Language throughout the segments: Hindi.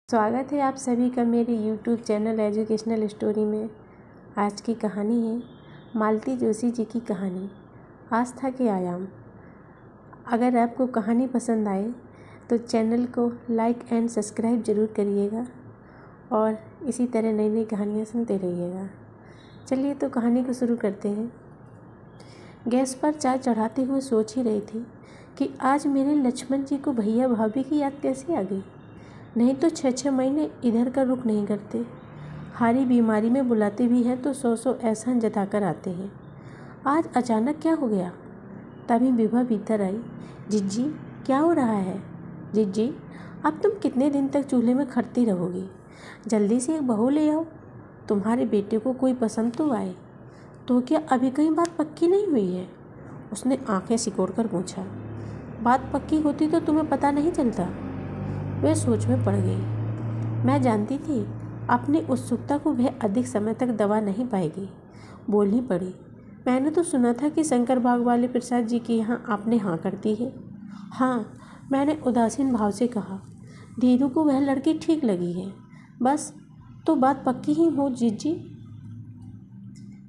स्वागत है आप सभी का मेरे YouTube चैनल एजुकेशनल स्टोरी में। आज की कहानी है मालती जोशी जी की कहानी आस्था के आयाम। अगर आपको कहानी पसंद आए तो चैनल को लाइक एंड सब्सक्राइब ज़रूर करिएगा और इसी तरह नई नई कहानियाँ सुनते रहिएगा। चलिए तो कहानी को शुरू करते हैं। गैस पर चाय चढ़ाते हुए सोच ही रही थी कि आज मेरे लक्ष्मण जी को भैया भाभी की याद कैसे आ गई। नहीं तो 6-6 महीने इधर का रुख नहीं करते। हारी बीमारी में बुलाते भी हैं तो 100 एहसान जताकर आते हैं। आज अचानक क्या हो गया। तभी विभा भीतर आई। जिज्जी क्या हो रहा है। जिज्जी अब तुम कितने दिन तक चूल्हे में खड़ती रहोगी। जल्दी से एक बहू ले आओ। तुम्हारे बेटे को कोई पसंद तो आए। तो क्या अभी कहीं बात पक्की नहीं हुई है। उसने आंखें सिकोड़ कर पूछा। बात पक्की होती तो तुम्हें पता नहीं चलता। वह सोच में पड़ गई। मैं जानती थी अपनी उत्सुकता को वह अधिक समय तक दबा नहीं पाएगी। बोलनी पड़ी। मैंने तो सुना था कि शंकर बाग वाले प्रसाद जी के यहाँ आपने हाँ कर दी है। हाँ, मैंने उदासीन भाव से कहा। धीरू को वह लड़की ठीक लगी है। बस तो बात पक्की ही हो जिज्जी।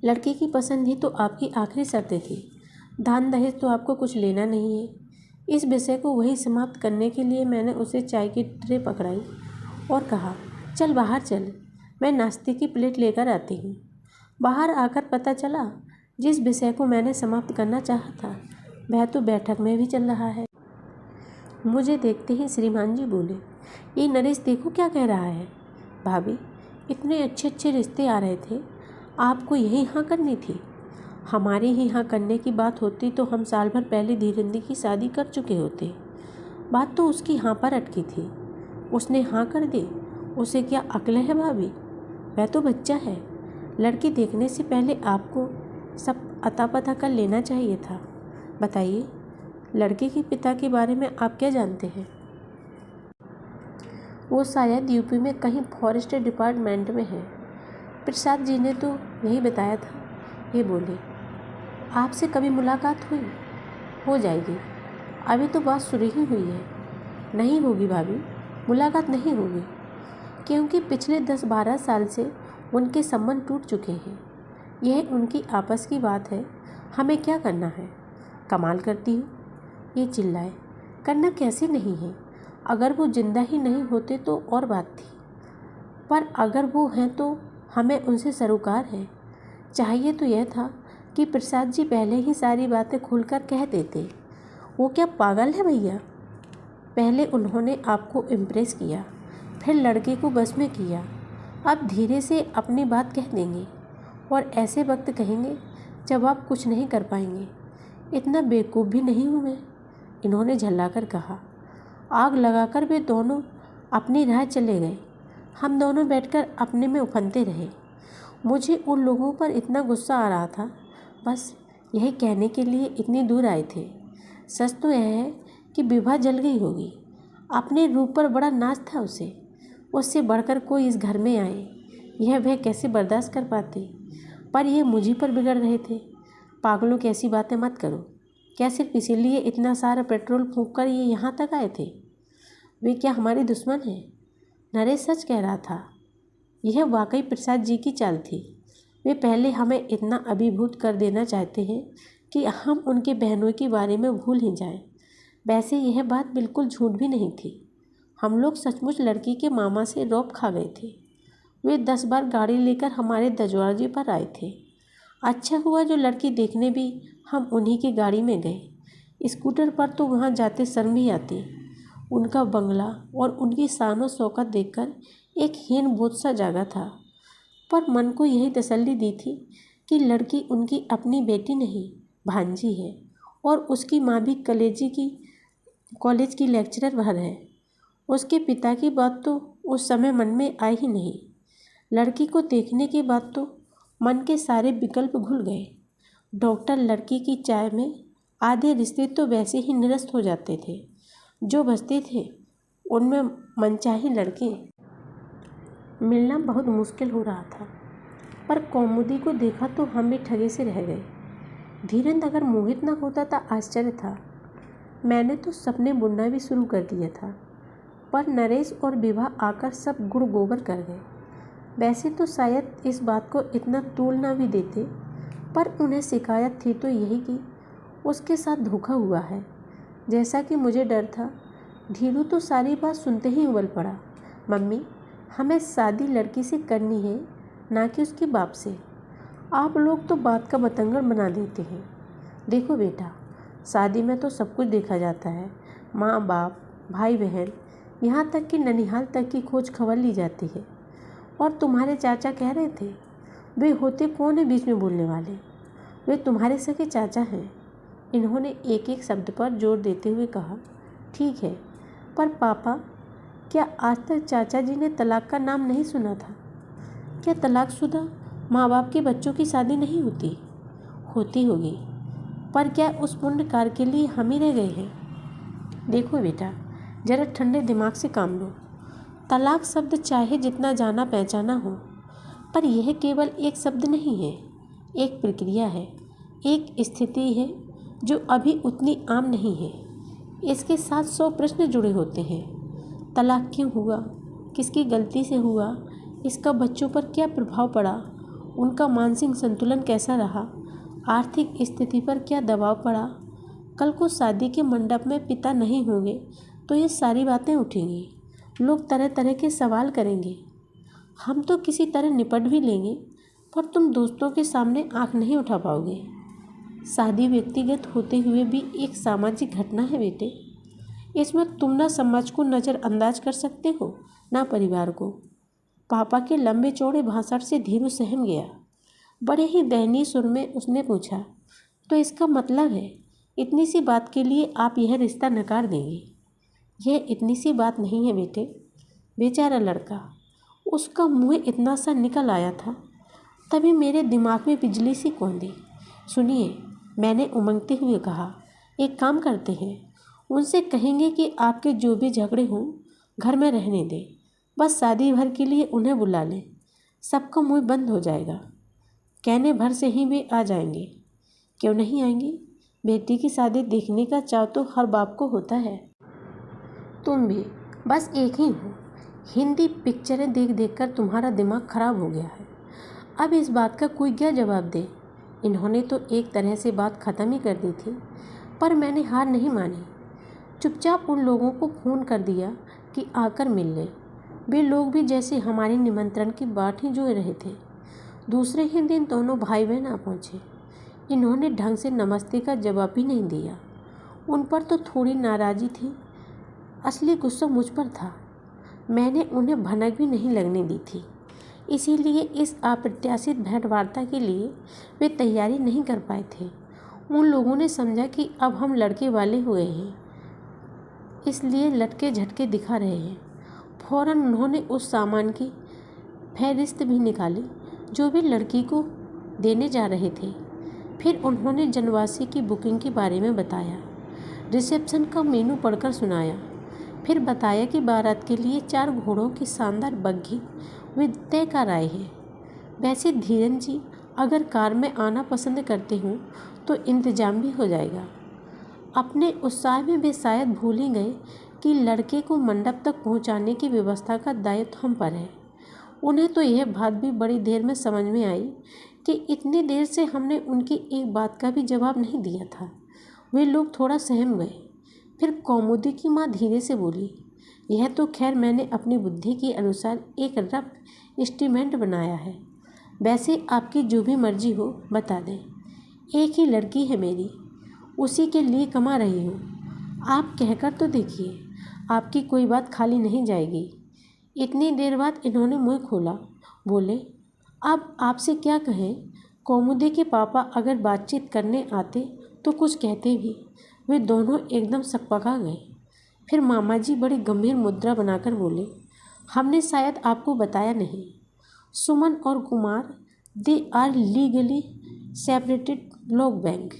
लड़की की पसंद ही तो आपकी आखिरी शर्त थी। दान दहेज तो आपको कुछ लेना नहीं है। इस विषय को वही समाप्त करने के लिए मैंने उसे चाय की ट्रे पकड़ाई और कहा, चल बाहर चल, मैं नाश्ते की प्लेट लेकर आती हूँ। बाहर आकर पता चला जिस विषय को मैंने समाप्त करना चाहा था वह तो बैठक में भी चल रहा है। मुझे देखते ही श्रीमान जी बोले, ये नरेश देखो क्या कह रहा है। भाभी इतने अच्छे अच्छे रिश्ते आ रहे थे, आपको यही हाँ करनी थी। हमारी ही हाँ करने की बात होती तो हम साल भर पहले धीरेंद्र की शादी कर चुके होते। बात तो उसकी हाँ पर अटकी थी। उसने हाँ कर दी। उसे क्या अक्ल है भाभी। वह तो बच्चा है। लड़की देखने से पहले आपको सब अता पता कर लेना चाहिए था। बताइए लड़के के पिता के बारे में आप क्या जानते हैं। वो शायद यूपी में कहीं फॉरेस्ट डिपार्टमेंट में है। प्रसाद जी ने तो यही बताया था। ये बोले, आपसे कभी मुलाकात हुई। हो जाएगी। अभी तो बात शुरू ही हुई है। नहीं होगी भाभी, मुलाकात नहीं होगी, क्योंकि पिछले 10-12 साल से उनके संबंध टूट चुके हैं। यह उनकी आपस की बात है। हमें क्या करना है। कमाल करती हूँ। ये चिल्लाए। करना कैसे नहीं है। अगर वो जिंदा ही नहीं होते तो और बात थी, पर अगर वो हैं तो हमें उनसे सरोकार है। चाहिए तो यह था कि प्रसाद जी पहले ही सारी बातें खुलकर कह देते। वो क्या पागल है भैया। पहले उन्होंने आपको इम्प्रेस किया, फिर लड़के को बस में किया। अब धीरे से अपनी बात कह देंगे और ऐसे वक्त कहेंगे जब आप कुछ नहीं कर पाएंगे। इतना बेवकूफ़ भी नहीं हूँ मैं। इन्होंने झल्लाकर कहा। आग लगाकर वे दोनों अपनी राह चले गए। हम दोनों बैठकर अपने में उफनते रहे। मुझे उन लोगों पर इतना गुस्सा आ रहा था, बस यही कहने के लिए इतनी दूर आए थे। सच तो यह है कि विभा जल गई होगी। अपने रूप पर बड़ा नाज था उसे। उससे बढ़कर कोई इस घर में आए, यह वह कैसे बर्दाश्त कर पाते। पर यह मुझी पर बिगड़ रहे थे। पागलों की ऐसी बातें मत करो। क्या सिर्फ इसीलिए इतना सारा पेट्रोल फूंक कर ये यहाँ तक आए थे। वे क्या हमारे दुश्मन हैं। नरेश सच कह रहा था। यह वाकई प्रसाद जी की चाल थी। वे पहले हमें इतना अभिभूत कर देना चाहते हैं कि हम उनके बहनों के बारे में भूल ही जाएं। वैसे यह बात बिल्कुल झूठ भी नहीं थी। हम लोग सचमुच लड़की के मामा से रौब खा गए थे। वे 10 बार गाड़ी लेकर हमारे दरवाजे पर आए थे। अच्छा हुआ जो लड़की देखने भी हम उन्हीं की गाड़ी में गए। स्कूटर पर तो वहाँ जाते शर्म भी आती। उनका बंगला और उनकी शान शौकत देखकर एक हीन बोध सा जागा था, पर मन को यही तसल्ली दी थी कि लड़की उनकी अपनी बेटी नहीं भांजी है और उसकी माँ भी कॉलेज की लेक्चरर भर है। उसके पिता की बात तो उस समय मन में आई ही नहीं। लड़की को देखने के बाद तो मन के सारे विकल्प घुल गए। डॉक्टर लड़की की चाय में आधे रिश्ते तो वैसे ही निरस्त हो जाते थे। जो बचते थे उनमें मनचाही लड़के मिलना बहुत मुश्किल हो रहा था। पर कौमुदी को देखा तो हम भी ठगे से रह गए। धीरेन्द्र अगर मोहित न होता तो आश्चर्य था। मैंने तो सपने बुनना भी शुरू कर दिया था, पर नरेश और विभा आकर सब गुड़ गोबर कर गए। वैसे तो शायद इस बात को इतना तूल ना भी देते, पर उन्हें शिकायत थी तो यही कि उसके साथ धोखा हुआ है। जैसा कि मुझे डर था, धीरू तो सारी बात सुनते ही उबल पड़ा। मम्मी, हमें शादी लड़की से करनी है, ना कि उसके बाप से। आप लोग तो बात का बतंगड़ बना देते हैं। देखो बेटा, शादी में तो सब कुछ देखा जाता है। माँ बाप, भाई बहन, यहाँ तक कि ननिहाल तक की खोज खबर ली जाती है। और तुम्हारे चाचा कह रहे थे, वे होते कौन है बीच में बोलने वाले? वे तुम्हारे सगे चाचा हैं। इन्होंने एक एक शब्द पर जोर देते हुए कहा। ठीक है, पर पापा, क्या आज तक चाचा जी ने तलाक का नाम नहीं सुना था? क्या तलाकशुदा माँ बाप के बच्चों की शादी नहीं होती? होती होगी, पर क्या उस पुण्य कार्य के लिए हम ही रह गए हैं? देखो बेटा, जरा ठंडे दिमाग से काम लो। तलाक शब्द चाहे जितना जाना पहचाना हो, पर यह केवल एक शब्द नहीं है, एक प्रक्रिया है, एक स्थिति है जो अभी उतनी आम नहीं है। इसके साथ 100 प्रश्न जुड़े होते हैं। तलाक क्यों हुआ? किसकी गलती से हुआ? इसका बच्चों पर क्या प्रभाव पड़ा? उनका मानसिक संतुलन कैसा रहा? आर्थिक स्थिति पर क्या दबाव पड़ा? कल को शादी के मंडप में पिता नहीं होंगे तो ये सारी बातें उठेंगी। लोग तरह तरह के सवाल करेंगे। हम तो किसी तरह निपट भी लेंगे, पर तुम दोस्तों के सामने आंख नहीं उठा पाओगे। शादी व्यक्तिगत होते हुए भी एक सामाजिक घटना है बेटे। इसमें तुम ना समाज को नज़रअंदाज कर सकते हो, ना परिवार को। पापा के लंबे चौड़े भाषण से धीरू सहम गया। बड़े ही दयनीय सुर में उसने पूछा, तो इसका मतलब है इतनी सी बात के लिए आप यह रिश्ता नकार देंगे? यह इतनी सी बात नहीं है बेटे। बेचारा लड़का, उसका मुँह इतना सा निकल आया था, तभी मेरे दिमाग में बिजली सी कौंधी। सुनिए, मैंने उमंगते हुए कहा, एक काम करते हैं, उनसे कहेंगे कि आपके जो भी झगड़े हों घर में रहने दें। बस शादी भर के लिए उन्हें बुला लें, सबका मुँह बंद हो जाएगा। कहने भर से ही वे आ जाएंगे। क्यों नहीं आएंगे? बेटी की शादी देखने का चाव तो हर बाप को होता है। तुम भी बस एक ही हो। हिंदी पिक्चरें देख देख कर तुम्हारा दिमाग खराब हो गया है। अब इस बात का कोई क्या जवाब दे? इन्होंने तो एक तरह से बात ख़त्म ही कर दी थी, पर मैंने हार नहीं मानी। चुपचाप उन लोगों को फ़ोन कर दिया कि आकर मिल लें। वे लोग भी जैसे हमारे निमंत्रण की बाट ही जोह रहे थे। दूसरे ही दिन दोनों भाई बहन आ पहुँचे। इन्होंने ढंग से नमस्ते का जवाब भी नहीं दिया। उन पर तो थोड़ी नाराज़ी थी, असली गुस्सा मुझ पर था। मैंने उन्हें भनक भी नहीं लगने दी थी, इसीलिए इस अप्रत्याशित भेंट वार्ता के लिए वे तैयारी नहीं कर पाए थे। उन लोगों ने समझा कि अब हम लड़के वाले हुए हैं, इसलिए लटके झटके दिखा रहे हैं। फ़ौरन उन्होंने उस सामान की फहरिस्त भी निकाली जो वे लड़की को देने जा रहे थे। फिर उन्होंने जनवासी की बुकिंग के बारे में बताया, रिसेप्शन का मेनू पढ़कर सुनाया। फिर बताया कि बारात के लिए 4 घोड़ों की शानदार बग्घी वे तय कर आए हैं। वैसे धीरन जी अगर कार में आना पसंद करते हों तो इंतजाम भी हो जाएगा। अपने उत्साह में वे शायद भूल ही गए कि लड़के को मंडप तक पहुंचाने की व्यवस्था का दायित्व हम पर है। उन्हें तो यह बात भी बड़ी देर में समझ में आई कि इतनी देर से हमने उनकी एक बात का भी जवाब नहीं दिया था। वे लोग थोड़ा सहम गए। फिर कौमुदी की माँ धीरे से बोली, यह तो खैर मैंने अपनी बुद्धि के अनुसार एक रफ एस्टीमेट बनाया है। वैसे आपकी जो भी मर्जी हो बता दें। एक ही लड़की है मेरी, उसी के लिए कमा रही हूँ। आप कहकर तो देखिए, आपकी कोई बात खाली नहीं जाएगी। इतनी देर बाद इन्होंने मुँह खोला। बोले, अब आपसे क्या कहें। कौमुदी के पापा अगर बातचीत करने आते तो कुछ कहते भी। वे दोनों एकदम सकपका गए। फिर मामा जी बड़ी गंभीर मुद्रा बनाकर बोले, हमने शायद आपको बताया नहीं, सुमन और Kumar they are legally separated लोग बैंक।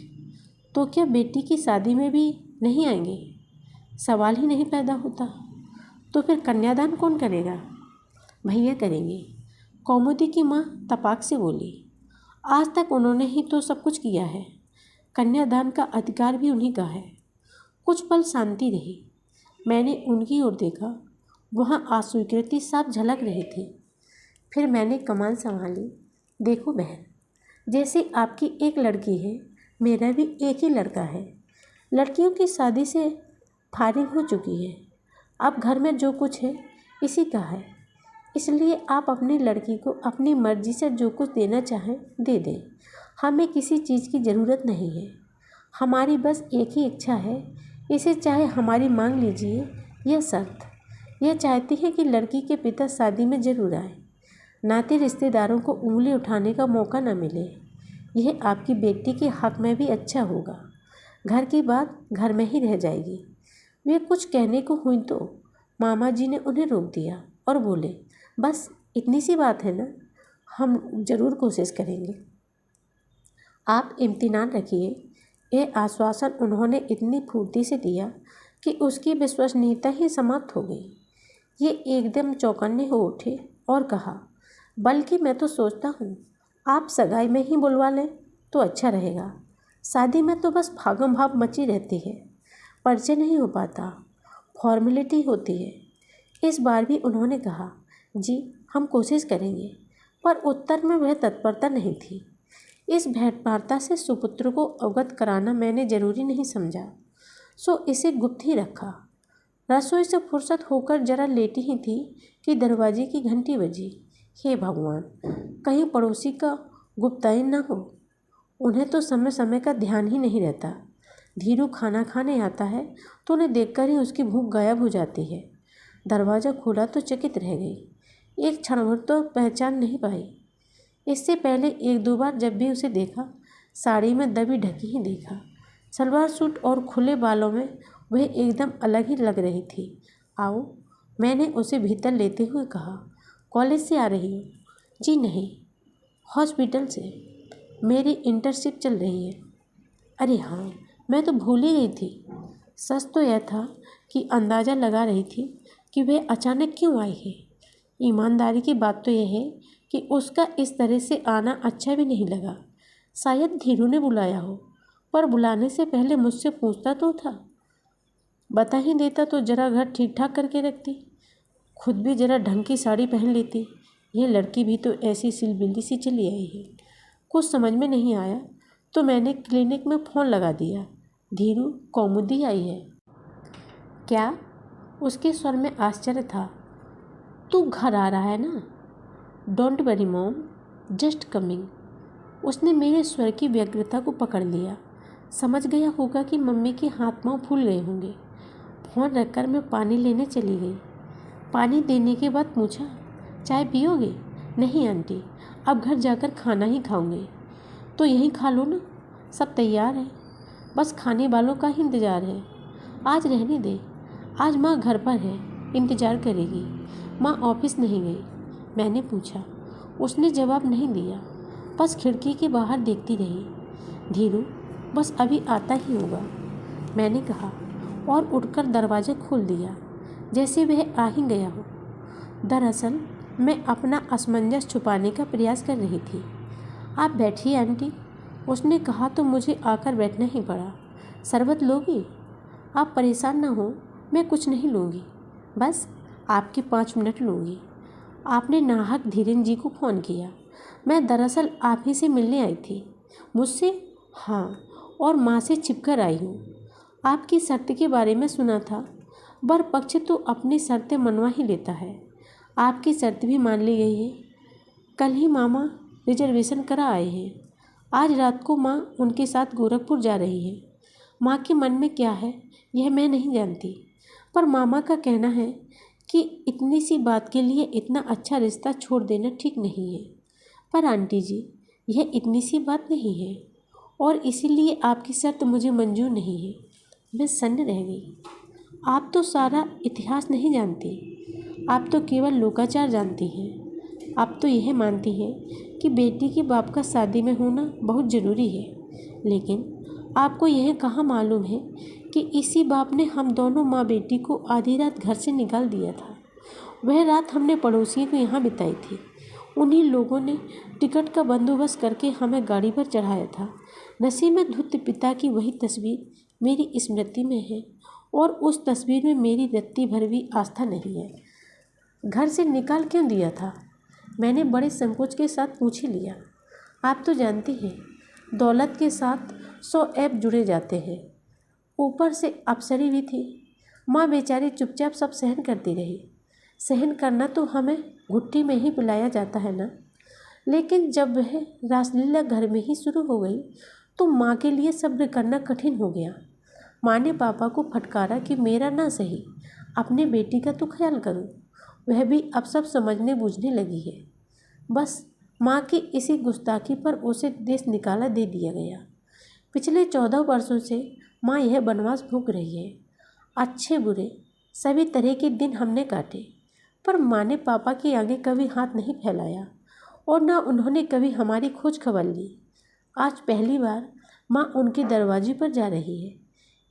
तो क्या बेटी की शादी में भी नहीं आएंगे? सवाल ही नहीं पैदा होता। तो फिर कन्यादान कौन करेगा? भैया करेंगे। कौमुदी की माँ तपाक से बोली, आज तक उन्होंने ही तो सब कुछ किया है। कन्यादान का अधिकार भी उन्हीं का है। कुछ पल शांति रही। मैंने उनकी ओर देखा। वहाँ अस्वीकृति साफ झलक रही थी। फिर मैंने कमान संभाली। देखो बहन, जैसे आपकी एक लड़की है, मेरा भी एक ही लड़का है। लड़कियों की शादी से फारिग हो चुकी है। अब घर में जो कुछ है इसी का है। इसलिए आप अपनी लड़की को अपनी मर्जी से जो कुछ देना चाहें दे दें। हमें किसी चीज़ की ज़रूरत नहीं है। हमारी बस एक ही इच्छा है, इसे चाहे हमारी मांग लीजिए। यह शर्त यह चाहती है कि लड़की के पिता शादी में ज़रूर आए, नाते रिश्तेदारों को उंगली उठाने का मौका न मिले। यह आपकी बेटी के हक में भी अच्छा होगा। घर की बात घर में ही रह जाएगी। वे कुछ कहने को हुई तो मामा जी ने उन्हें रोक दिया और बोले, बस इतनी सी बात है ना, हम ज़रूर कोशिश करेंगे। आप इम्तिनान रखिए। यह आश्वासन उन्होंने इतनी फुर्ती से दिया कि उसकी विश्वसनीयता ही समाप्त हो गई। ये एकदम चौकन्ने हो उठे और कहा, बल्कि मैं तो सोचता हूँ आप सगाई में ही बुलवा लें तो अच्छा रहेगा। शादी में तो बस भागम भाग मची रहती है, परिचय नहीं हो पाता, फॉर्मेलिटी होती है। इस बार भी उन्होंने कहा, जी हम कोशिश करेंगे, पर उत्तर में वह तत्परता नहीं थी। इस भेंटवार्ता से सुपुत्र को अवगत कराना मैंने जरूरी नहीं समझा, सो इसे गुप्त ही रखा। रसोई से फुर्सत होकर जरा लेटी ही थी कि दरवाजे की घंटी बजी। हे भगवान, कहीं पड़ोसी का गुप्तायन न हो। उन्हें तो समय समय का ध्यान ही नहीं रहता। धीरू खाना खाने आता है तो उन्हें देखकर ही उसकी भूख गायब हो जाती है। दरवाज़ा खोला तो चकित रह गई। एक क्षण भर तो पहचान नहीं पाई। इससे पहले एक दो बार जब भी उसे देखा, साड़ी में दबी ढकी ही देखा। सलवार सूट और खुले बालों में वह एकदम अलग ही लग रही थी। आओ, मैंने उसे भीतर लेते हुए कहा। कॉलेज से आ रही हो? जी नहीं, हॉस्पिटल से। मेरी इंटर्नशिप चल रही है। अरे हाँ, मैं तो भूल ही गई थी। सच तो यह था कि अंदाज़ा लगा रही थी कि वह अचानक क्यों आई है। ईमानदारी की बात तो यह है कि उसका इस तरह से आना अच्छा भी नहीं लगा। शायद धीरू ने बुलाया हो, पर बुलाने से पहले मुझसे पूछता तो था। बता ही देता तो जरा घर ठीक ठाक करके रखती, खुद भी जरा ढंग की साड़ी पहन लेती। यह लड़की भी तो ऐसी सिलबिल्ली सी चली आई है। कुछ समझ में नहीं आया तो मैंने क्लिनिक में फ़ोन लगा दिया। धीरू, कौमुदी आई है। क्या? उसके स्वर में आश्चर्य था। तू घर आ रहा है ना? Don't worry mom, just coming. उसने मेरे स्वर की व्यग्रता को पकड़ लिया। समझ गया होगा कि मम्मी के हाथ पांव फूल गए होंगे। फ़ोन रखकर मैं पानी लेने चली गई। पानी देने के बाद पूछा, चाय पियोगे? नहीं आंटी, अब घर जाकर खाना ही खाऊंगी। तो यहीं खा लो ना, सब तैयार है, बस खाने वालों का ही इंतज़ार है। आज रहने दे, आज माँ घर पर है, इंतज़ार करेगी। माँ ऑफिस नहीं गई? मैंने पूछा। उसने जवाब नहीं दिया, बस खिड़की के बाहर देखती रही। धीरू बस अभी आता ही होगा, मैंने कहा और उठकर दरवाज़ा खोल दिया, जैसे वह आ ही गया हो। दरअसल मैं अपना असमंजस छुपाने का प्रयास कर रही थी। आप बैठिए आंटी, उसने कहा तो मुझे आकर बैठना ही पड़ा। शरबत लोगी? आप परेशान ना हो, मैं कुछ नहीं लूँगी, बस आपके 5 मिनट लूँगी। आपने नाहक धीरेन जी को फ़ोन किया? मैं दरअसल आप ही से मिलने आई थी। मुझसे? हाँ, और माँ से छिपकर आई हूँ। आपकी शर्त के बारे में सुना था। बर पक्ष तो अपनी शर्तें मनवा ही लेता है। आपकी शर्त भी मान ली गई है। कल ही मामा रिजर्वेशन करा आए हैं। आज रात को माँ उनके साथ गोरखपुर जा रही है। माँ के मन में क्या है यह मैं नहीं जानती, पर मामा का कहना है कि इतनी सी बात के लिए इतना अच्छा रिश्ता छोड़ देना ठीक नहीं है। पर आंटी जी, यह इतनी सी बात नहीं है और इसीलिए आपकी शर्त मुझे मंजूर नहीं है। मैं सन्न रह गई। आप तो सारा इतिहास नहीं जानती, आप तो केवल लोकाचार जानती हैं। आप तो यह मानती हैं कि बेटी के बाप का शादी में होना बहुत ज़रूरी है, लेकिन आपको यह कहाँ मालूम है कि इसी बाप ने हम दोनों माँ बेटी को आधी रात घर से निकाल दिया था। वह रात हमने पड़ोसियों को यहाँ बिताई थी। उन्हीं लोगों ने टिकट का बंदोबस्त करके हमें गाड़ी पर चढ़ाया था। नशे में धुत पिता की वही तस्वीर मेरी स्मृति में है और उस तस्वीर में मेरी रत्ती भर भी आस्था नहीं है। घर से निकाल क्यों दिया था? मैंने बड़े संकोच के साथ पूछ ही लिया। आप तो जानती हैं दौलत के साथ 100 ऐप जुड़े जाते हैं। ऊपर से अप्सरी भी थी। माँ बेचारी चुपचाप सब सहन करती रही। सहन करना तो हमें घुट्टी में ही पिलाया जाता है ना। लेकिन जब वह रासलीला घर में ही शुरू हो गई तो माँ के लिए सब्र करना कठिन हो गया। माँ ने पापा को फटकारा कि मेरा ना सही, अपने बेटी का तो ख्याल करो। वह भी अब सब समझने बूझने लगी है। बस माँ की इसी गुस्ताखी पर उसे देश निकाला दे दिया गया। पिछले 14 वर्षों से माँ यह वनवास भोग रही है। अच्छे बुरे सभी तरह के दिन हमने काटे, पर माँ ने पापा के आगे कभी हाथ नहीं फैलाया और ना उन्होंने कभी हमारी खोज खबर ली। आज पहली बार माँ उनके दरवाजे पर जा रही है।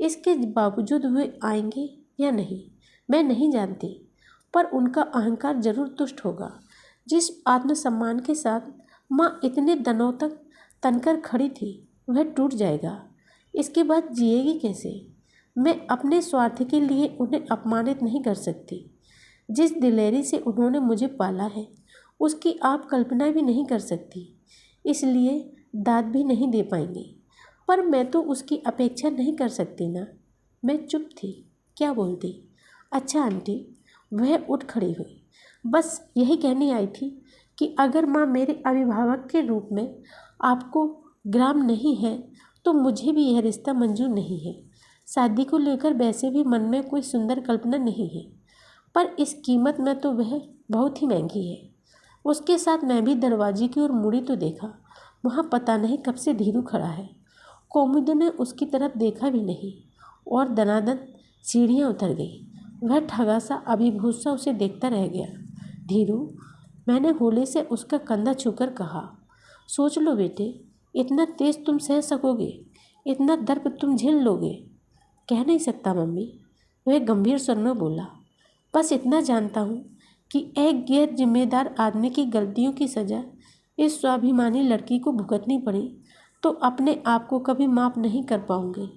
इसके बावजूद वे आएंगे या नहीं मैं नहीं जानती, पर उनका अहंकार जरूर तुष्ट होगा। जिस आत्मसम्मान के साथ माँ इतने दिनों तक तनकर खड़ी थी वह टूट जाएगा। इसके बाद जिएगी कैसे? मैं अपने स्वार्थ के लिए उन्हें अपमानित नहीं कर सकती। जिस दिलेरी से उन्होंने मुझे पाला है उसकी आप कल्पना भी नहीं कर सकती, इसलिए दाद भी नहीं दे पाएंगी। पर मैं तो उसकी अपेक्षा नहीं कर सकती ना। मैं चुप थी, क्या बोलती। अच्छा आंटी, वह उठ खड़ी हुई। बस यही कहने आई थी कि अगर माँ मेरे अभिभावक के रूप में आपको ग्राम नहीं है तो मुझे भी यह रिश्ता मंजूर नहीं है। शादी को लेकर वैसे भी मन में कोई सुंदर कल्पना नहीं है, पर इस कीमत में तो वह बहुत ही महंगी है। उसके साथ मैं भी दरवाजे की ओर मुड़ी तो देखा, वहाँ पता नहीं कब से धीरू खड़ा है। कोमुद ने उसकी तरफ देखा भी नहीं और दनादन सीढ़ियाँ उतर गई। वह ठगा सा अभिभूत सा उसे देखता रह गया। धीरू, मैंने होले से उसका कंधा छूकर कहा, सोच लो बेटे, इतना तेज तुम सह सकोगे? इतना दर्द तुम झेल लोगे? कह नहीं सकता मम्मी, वह गंभीर स्वर में बोला। बस इतना जानता हूँ कि एक गैर जिम्मेदार आदमी की गलतियों की सज़ा इस स्वाभिमानी लड़की को भुगतनी पड़ी तो अपने आप को कभी माफ़ नहीं कर पाऊंगी।